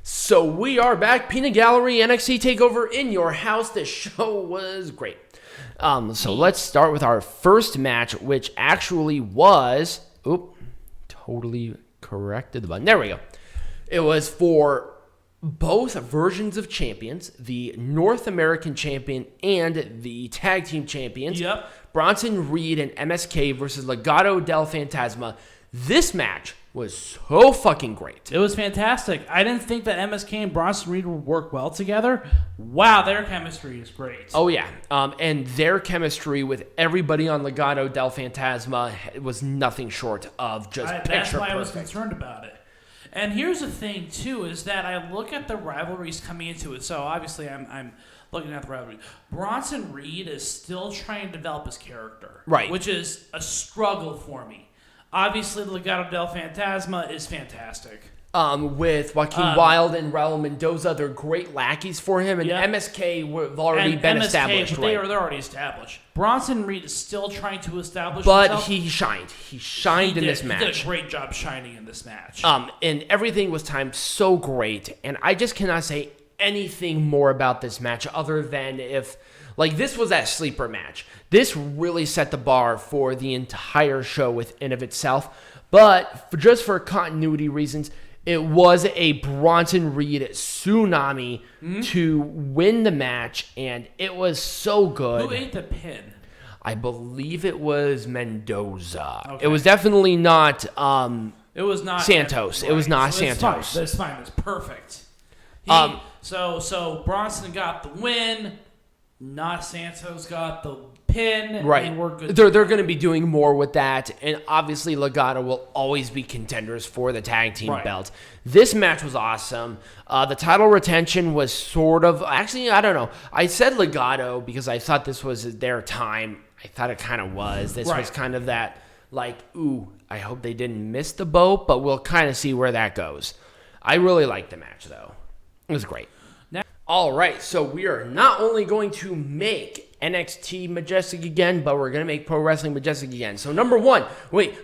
So we are back. Peanut Gallery, NXT Takeover in your house. The show was great. So let's start with our first match, which actually was... totally corrected the button. There we go. It was for both versions of champions, the North American champion and the tag team champions. Yep. Bronson Reed and MSK versus Legado del Fantasma. This match was so fucking great. It was fantastic. I didn't think that MSK and Bronson Reed would work well together. Wow, their chemistry is great. Oh, yeah. And their chemistry with everybody on Legado del Fantasma was nothing short of just picture perfect. That's why I was concerned about it. And here's the thing, too, is that I look at the rivalries coming into it. So, obviously, I'm looking at the rivalry. Bronson Reed is still trying to develop his character. Right. Which is a struggle for me. Obviously, Legado del Fantasma is fantastic. With Joaquin Wilde and Raul Mendoza, they're great lackeys for him, and MSK have already been established. They're already established. Bronson Reed is still trying to establish himself. But he shined. He shined in this match. He did a great job shining in this match. And everything was timed so great, and I just cannot say anything more about this match other than if... Like, this was that sleeper match. This really set the bar for the entire show within of itself. But just for continuity reasons, it was a Bronson Reed tsunami to win the match, and it was so good. Who ate the pin? I believe it was Mendoza. Okay. It was definitely not it was not Santos. Right. It was not Santos. That's fine. That's perfect. So Bronson got the win. Not Santos got the pin. Right. And we're good. They're going to be doing more with that. And obviously, Legado will always be contenders for the tag team belt. This match was awesome. The title retention was sort of... Actually, I don't know. I said Legado because I thought this was their time. I thought it kind of was. This was kind of that, like, ooh, I hope they didn't miss the boat, but we'll kind of see where that goes. I really liked the match, though. It was great. All right, so we are not only going to make NXT Majestic again, but we're going to make Pro Wrestling Majestic again. So number one,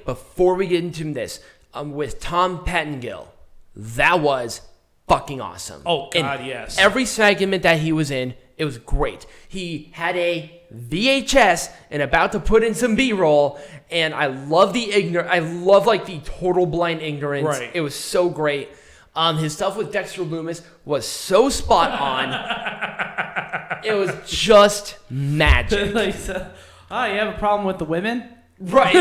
before we get into this, with Tom Pettengill, that was fucking awesome. Oh, God, yes. Every segment that he was in, it was great. He had a VHS and about to put in some B-roll, and I love the the total blind ignorance. Right. It was so great. His stuff with Dexter Lumis was so spot on. It was just magic. You have a problem with the women? Right.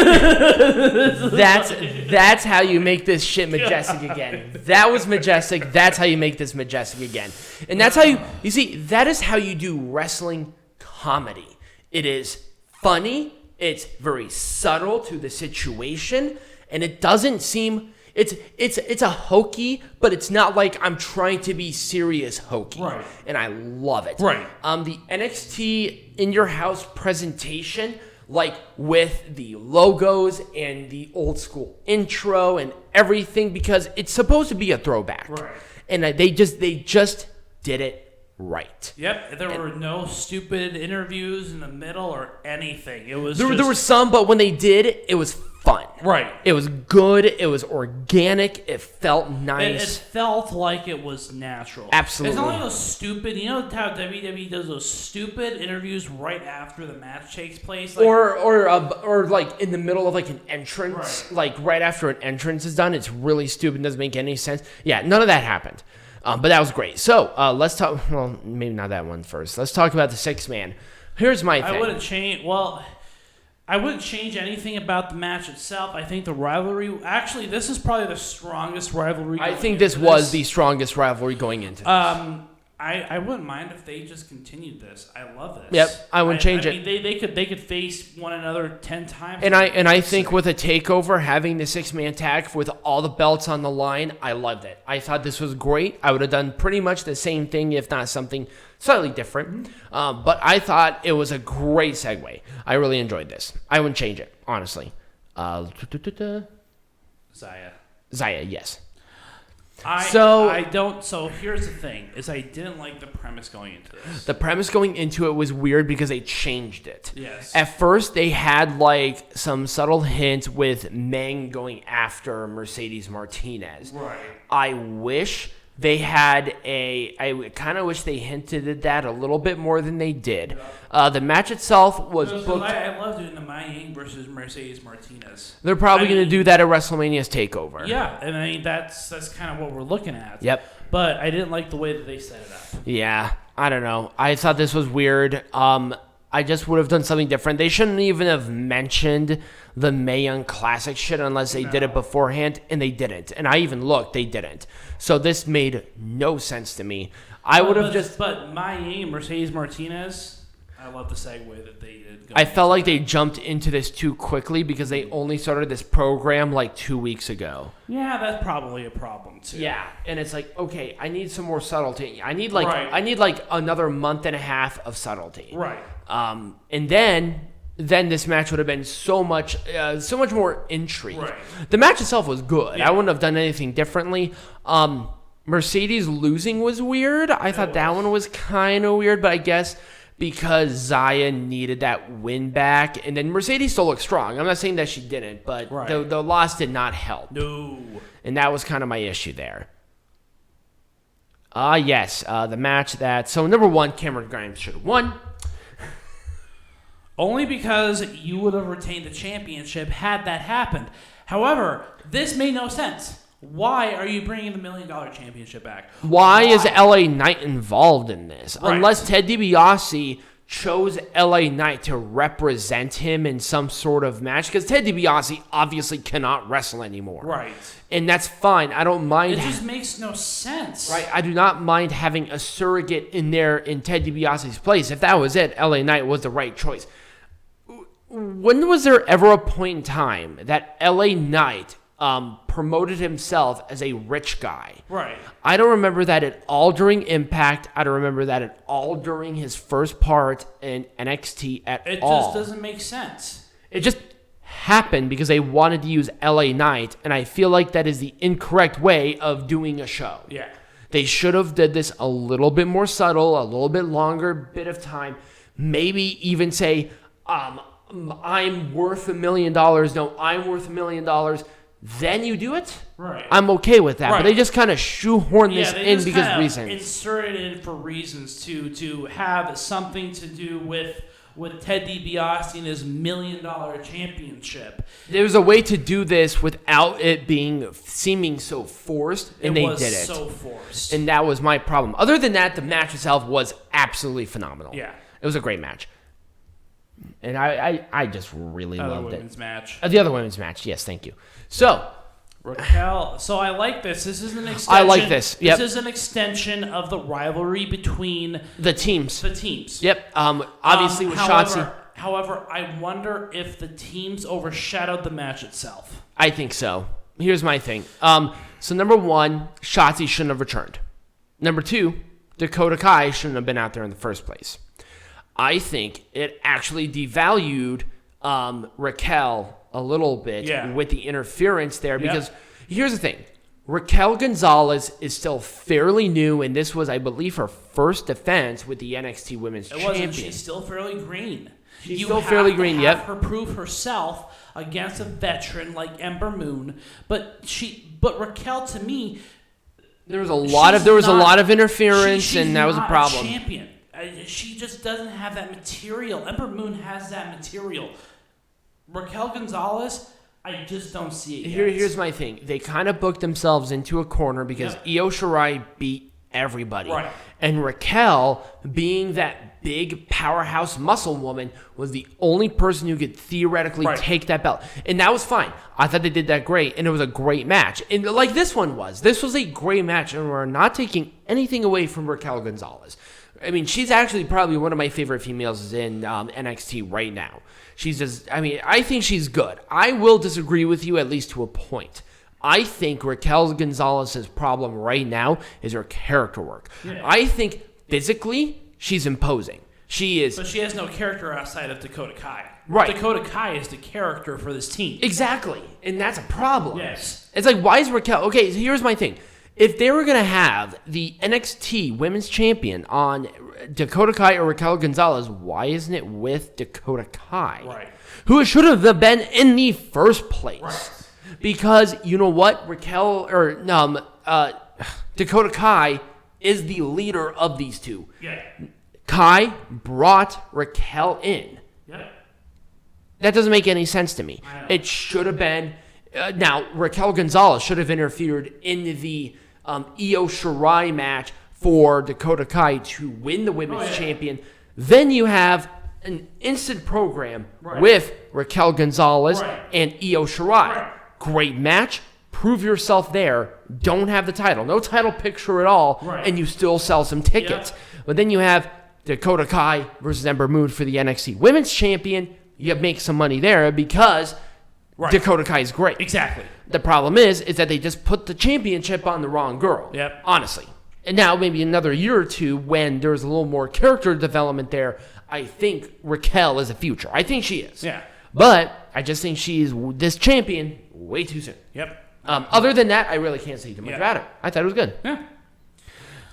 That's how you make this shit majestic again. That was majestic. That's how you make this majestic again. And that's how you see, that is how you do wrestling comedy. It is funny. It's very subtle to the situation. And it doesn't seem... It's a hokey, but it's not like I'm trying to be serious hokey. Right. And I love it. Right. The NXT In Your House presentation, like with the logos and the old school intro and everything, because it's supposed to be a throwback. Right. And they just did it right. Yep. There were no stupid interviews in the middle or anything. It was there were some, but when they did, it was fun. Right. It was good. It was organic. It felt nice. It felt like it was natural. Absolutely. It's not like those stupid, you know how WWE does those stupid interviews right after the match takes place? Like, or like in the middle of like an entrance, like right after an entrance is done. It's really stupid. Doesn't make any sense. Yeah, none of that happened. But that was great. So let's talk, well, maybe not that one first. Let's talk about the six-man. Here's my thing. I wouldn't change anything about the match itself. I think the rivalry... Actually, this is probably the strongest rivalry. I think this was the strongest rivalry going into this. I wouldn't mind if they just continued this. I love this. Yep, I wouldn't change it. Mean, they could face one another 10 times. And I think with a takeover, having the six-man tag with all the belts on the line, I loved it. I thought this was great. I would have done pretty much the same thing, if not something slightly different. But I thought it was a great segue. I really enjoyed this. I wouldn't change it, honestly. Xia, yes. So here's the thing, is I didn't like the premise going into this. The premise going into it was weird because they changed it. Yes. At first, they had like some subtle hint with Meng going after Mercedes Martinez. Right. I wish They had I kind of wish they hinted at that a little bit more than they did. The match itself was booked. I love doing the Maying versus Mercedes Martinez. They're probably going to do that at WrestleMania's Takeover. Yeah, and I mean that's kind of what we're looking at. Yep. But I didn't like the way that they set it up. Yeah, I don't know. I thought this was weird. I just would have done something different. They shouldn't even have mentioned the Mae Young Classic shit unless they did it beforehand, and they didn't. And I even looked, they didn't. So this made no sense to me. But Maying, Mercedes Martinez, I love the segue that they did. I felt like they jumped into this too quickly because they only started this program like 2 weeks ago. Yeah, that's probably a problem too. Yeah, and it's like, okay, I need some more subtlety. I need like another month and a half of subtlety. Right. And then this match would have been so much more intrigue. Right. The match itself was good. Yeah. I wouldn't have done anything differently. Mercedes losing was weird. I thought that one was kind of weird, but I guess because Xia needed that win back, and then Mercedes still looked strong. I'm not saying that she didn't, but the loss did not help. No. And that was kind of my issue there. The match so number one, Cameron Grimes should have won. Only because you would have retained the championship had that happened. However, this made no sense. Why are you bringing the $1 million championship back? Why is LA Knight involved in this? Right. Unless Ted DiBiase chose LA Knight to represent him in some sort of match, because Ted DiBiase obviously cannot wrestle anymore. Right. And that's fine. I don't mind. It just makes no sense. Right. I do not mind having a surrogate in there in Ted DiBiase's place. If that was it, LA Knight was the right choice. When was there ever a point in time that LA Knight promoted himself as a rich guy? Right. I don't remember that at all during Impact. I don't remember that at all during his first part in NXT at all. It just doesn't make sense. It just happened because they wanted to use LA Knight, and I feel like that is the incorrect way of doing a show. Yeah. They should have did this a little bit more subtle, a little bit longer bit of time. Maybe even say, I'm worth $1 million. No, I'm worth $1 million. Then you do it. Right. I'm okay with that. Right. But they just kind of shoehorn this in because of reasons. Inserted in for reasons to have something to do with Ted DiBiase and his $1 million championship. There's a way to do this without it seeming so forced, and they did it. It was so forced. And that was my problem. Other than that, the match itself was absolutely phenomenal. Yeah. It was a great match. And I just really loved it. Women's match. The other women's match, yes, thank you. So, Raquel. So I like this. This is an extension. I like this. Yep. This is an extension of the rivalry between the teams. Yep. Obviously with Shotzi. However, I wonder if the teams overshadowed the match itself. I think so. Here's my thing. So number one, Shotzi shouldn't have returned. Number two, Dakota Kai shouldn't have been out there in the first place. I think it actually devalued Raquel a little bit with the interference there because here's the thing. Raquel Gonzalez is still fairly new, and this was, I believe, her first defense with the NXT Women's Champion. She's still fairly green. She's still fairly green, yep. Her prove herself against a veteran like Ember Moon, but Raquel, to me, there was a lot of interference, and that was a problem. A champion. She just doesn't have that material. Ember Moon has that material. Raquel Gonzalez, I just don't see it yet. Here's my thing. They kind of booked themselves into a corner because Io Shirai beat everybody. Right. And Raquel, being that big powerhouse muscle woman, was the only person who could theoretically take that belt. And that was fine. I thought they did that great, and it was a great match. And like this one was. This was a great match, and we're not taking anything away from Raquel Gonzalez. I mean, she's actually probably one of my favorite females in NXT right now. I think she's good. I will disagree with you at least to a point. I think Raquel Gonzalez's problem right now is her character work. Yeah. I think physically she's imposing. She is. But she has no character outside of Dakota Kai. Right. Dakota Kai is the character for this team. Exactly. And that's a problem. Yes. It's like, why is Raquel... Okay, so here's my thing. If they were going to have the NXT Women's Champion on Dakota Kai or Raquel Gonzalez, why isn't it with Dakota Kai? Right. Who should have been in the first place. Right. Because, you know what? Dakota Kai is the leader of these two. Yeah. Kai brought Raquel in. Yep. That doesn't make any sense to me. It should have been... now, Raquel Gonzalez should have interfered in the Io Shirai match for Dakota Kai to win the women's champion. Then you have an instant program with Raquel Gonzalez and Io Shirai. Right. Great match. Prove yourself there. Don't have the title. No title picture at all. Right. And you still sell some tickets. But then you have Dakota Kai versus Ember Moon for the NXT Women's Champion. You make some money there because Dakota Kai is great. Exactly. The problem is that they just put the championship on the wrong girl. Yep. Honestly. And now maybe another year or two when there's a little more character development there, I think Raquel is a future. I think she is. Yeah. But I just think she's this champion way too soon. Yep. Other than that, I really can't say too much about it. I thought it was good. Yeah.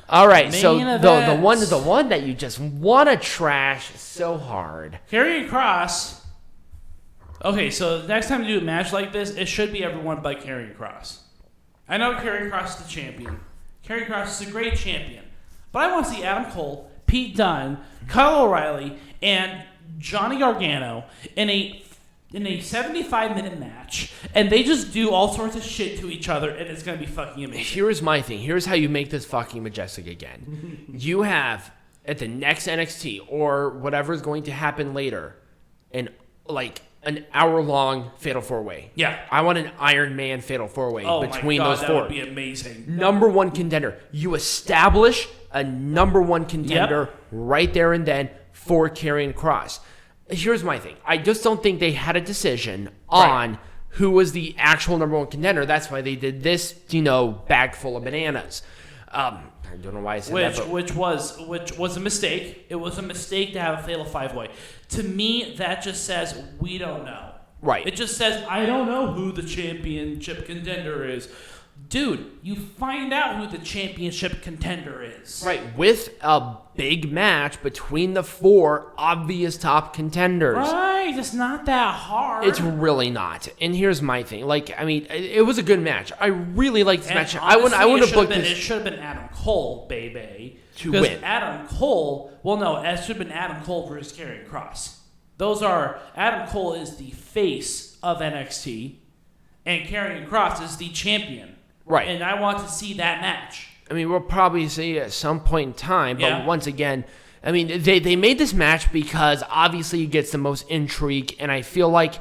All right, so Main the event. one that you just want to trash so hard. Karrion Kross. Okay, so the next time you do a match like this, it should be everyone but Karrion Kross. I know Karrion Kross is the champion. Karrion Kross is a great champion. But I want to see Adam Cole, Pete Dunne, Kyle O'Reilly, and Johnny Gargano in a 75-minute match, and they just do all sorts of shit to each other, and it's going to be fucking amazing. Here's my thing. Here's how you make this fucking majestic again. You have, at the next NXT, or whatever is going to happen later, an hour-long Fatal 4-Way. Yeah. I want an Iron Man Fatal 4-Way between those four. That would be amazing. Number one contender. You establish a number one contender right there and then for Karrion Kross. Here's my thing. I just don't think they had a decision on who was the actual number one contender. That's why they did this, bag full of bananas. I don't know why I said that. Which was a mistake. It was a mistake to have a Fatal 5-Way. To me, that just says we don't know. Right. It just says, I don't know who the championship contender is. Dude, you find out who the championship contender is. Right, with a big match between the four obvious top contenders. Right, it's not that hard. It's really not. And here's my thing. It was a good match. I really liked this match. I would have booked this. It should have been Adam Cole, baby. To win. Adam Cole, it should have been Adam Cole versus Karrion Kross. Adam Cole is the face of NXT, and Karrion Kross is the champion. Right. And I want to see that match. I mean, we'll probably see at some point in time, but once again, I mean, they made this match because obviously it gets the most intrigue, and I feel like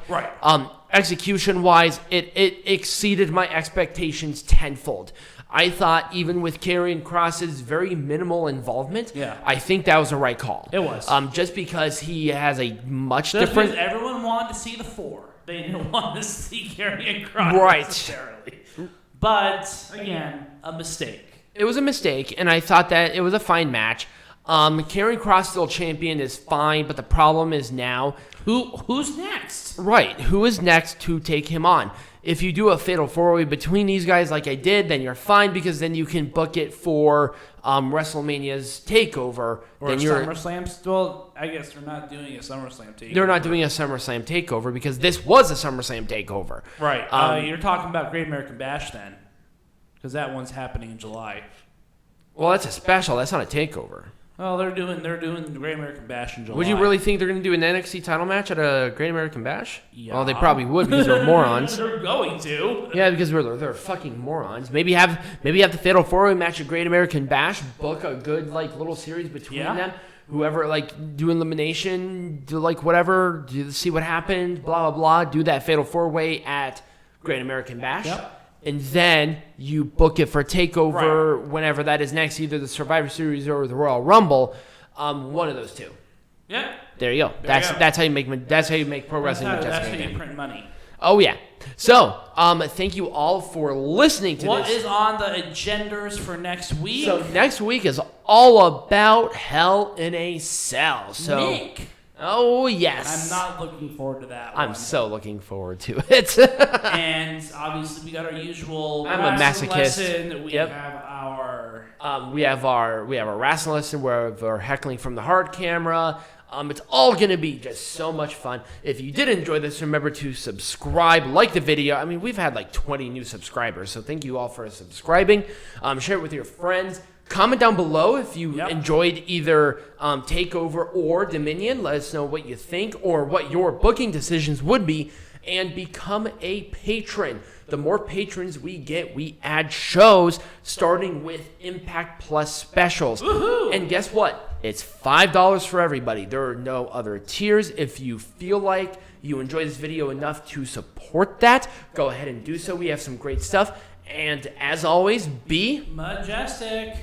execution-wise, it exceeded my expectations tenfold. I thought even with Karrion Kross's very minimal involvement, I think that was the right call. It was. Just because he has a much Just different... because everyone wanted to see the four. They didn't want to see Karrion Kross necessarily. But, again, a mistake. It was a mistake, and I thought that it was a fine match. Karrion Kross still champion is fine, but the problem is now... Who's next? Right. Who is next to take him on? If you do a Fatal 4-Way between these guys like I did, then you're fine because then you can book it for WrestleMania's TakeOver. Or then SummerSlam. Well, I guess they're not doing a SummerSlam TakeOver. They're not doing a SummerSlam TakeOver because this was a SummerSlam TakeOver. Right. You're talking about Great American Bash then. Because that one's happening in July. Well, that's a special. That's not a TakeOver. Well, they're doing the Great American Bash in July. Would you really think they're going to do an NXT title match at a Great American Bash? Yeah. Well, they probably would because they're morons. They're going to. Yeah, because they're fucking morons. Maybe have the Fatal 4-Way match at Great American Bash. Book a good little series between them. Whoever do elimination, do whatever, see what happened, blah blah blah. Do that Fatal 4-Way at Great American Bash. Yep. And then you book it for TakeOver whenever that is next, either the Survivor Series or the Royal Rumble. One of those two. Yeah. There you go. That's how you make pro wrestling. That's how you print money. Oh yeah. So thank you all for listening to this. What is on the agendas for next week? So next week is all about Hell in a Cell. So Nick. Oh yes. I'm not looking forward to that I'm one. so looking forward to it. And obviously we got our usual I'm a masochist. lesson. We have our sure. We have our wrestling lesson where we're heckling from the heart camera. It's all going to be just so much fun. If you did enjoy this, remember to subscribe, like the video. I mean, we've had like 20 new subscribers, so thank you all for subscribing. Share it with your friends. Comment down below if you enjoyed either TakeOver or Dominion. Let us know what you think or what your booking decisions would be. And become a patron. The more patrons we get, we add shows, starting with Impact Plus specials. Woohoo! And guess what? It's $5 for everybody. There are no other tiers. If you feel like you enjoy this video enough to support that, go ahead and do so. We have some great stuff. And as always, be majestic.